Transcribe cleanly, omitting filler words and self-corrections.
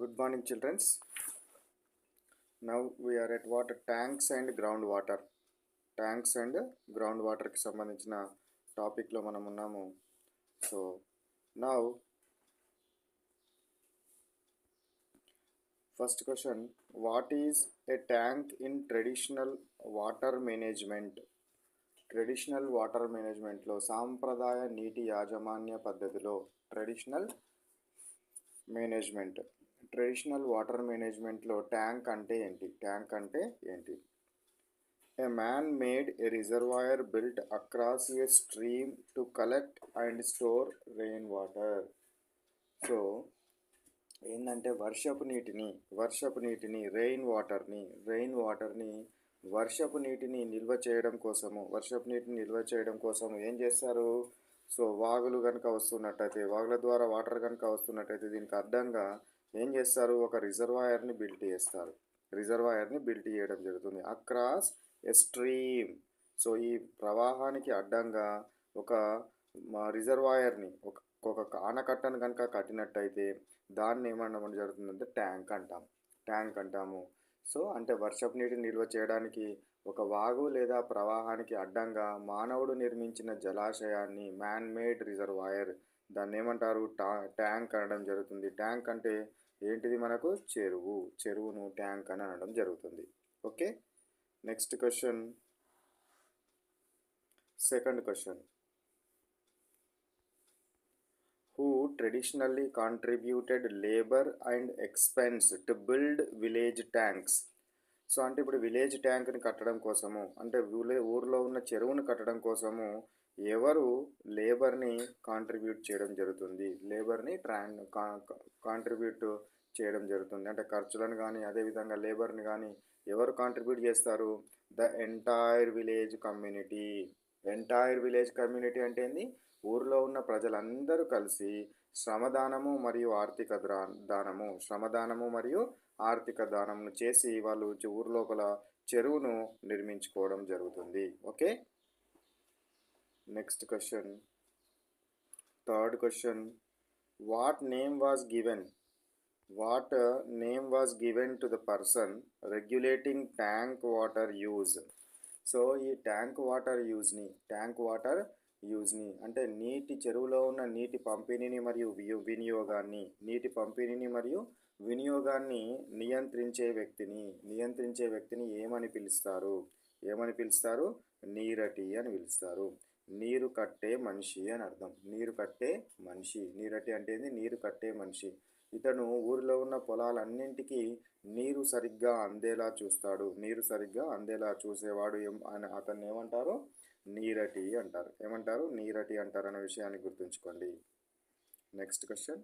Good morning, children. Now we are at water tanks and groundwater. Tanks and ground వాటర్కి సంబంధించిన టాపిక్లో మనం ఉన్నాము. So now first question, what is a tank in traditional water management? Traditional water మేనేజ్మెంట్లో సాంప్రదాయ నీటి యాజమాన్య పద్ధతిలో ట్రెడిషనల్ వాటర్ మేనేజ్మెంట్లో ట్యాంక్ అంటే ఏంటి? A man made a reservoir built across a stream to collect and store rainwater. So ఏంటంటే వర్షపు నీటిని రెయిన్ వాటర్ని వర్షపు నీటిని నిల్వ చేయడం కోసము ఏం చేస్తారు? సో వాగులు కనుక వస్తున్నట్టయితే, వాగుల ద్వారా వాటర్ కనుక వస్తున్నట్టయితే దీనికి అడ్డంగా ఏం చేస్తారు? ఒక రిజర్వాయర్ని బిల్ట్ చేయడం జరుగుతుంది. Across a stream. సో ఈ ప్రవాహానికి అడ్డంగా ఒక రిజర్వాయర్ని, ఒక ఆనకట్టను కనుక కట్టినట్టయితే దాన్ని ఏమనడం జరుగుతుందంటే ట్యాంక్ అంటాము. సో అంటే వర్షపు నీటిని నిల్వ చేయడానికి ఒక వాగు లేదా ప్రవాహానికి అడ్డంగా మానవుడు నిర్మించిన జలాశయాన్ని, మ్యాన్ మేడ్ రిజర్వాయర్, దాన్ని ఏమంటారు? ట్యాంక్ అనడం జరుగుతుంది. ట్యాంక్ అంటే ఏంటిది? మనకు చెరువును ట్యాంక్ అని అనడం జరుగుతుంది. Okay, next question, second question, who traditionally contributed labor and expense to build village tanks? So అంటే ఇప్పుడు విలేజ్ ట్యాంక్ని కట్టడం కోసము, అంటే ఊర్లో ఉన్న చెరువును కట్టడం కోసము ఎవరు లేబర్ని కాంట్రిబ్యూట్ చేయడం జరుగుతుంది? చేయడం జరుగుతుంది. అంటే ఖర్చులను కానీ అదేవిధంగా లేబర్ని కానీ ఎవరు కాంట్రిబ్యూట్ చేస్తారు? ద ఎంటైర్ విలేజ్ కమ్యూనిటీ అంటే ఏంది? ఊర్లో ఉన్న ప్రజలందరూ కలిసి శ్రమదానము మరియు ఆర్థిక దానమును చేసి వాళ్ళు ఊరు లోపల చెరువును నిర్మించుకోవడం జరుగుతుంది. Okay, next question, third question, what name was given to the person regulating tank water use? So ఈ ట్యాంక్ వాటర్ యూజ్ని అంటే చెరువులో ఉన్న నీటి పంపిణీని మరియు వినియోగాన్ని నియంత్రించే వ్యక్తిని ఏమని పిలుస్తారు? నీరటి అని పిలుస్తారు. నీరు కట్టే మనిషి అని అర్థం. నీరటి అంటే నీరు కట్టే మనిషి. ఇతను ఊరిలో ఉన్న పొలాలన్నింటికి నీరు సరిగ్గా అందేలా చూసేవాడు అతన్ని ఏమంటారు? నీరటి అంటారు. అనే విషయాన్ని గుర్తుంచుకోండి. Next question,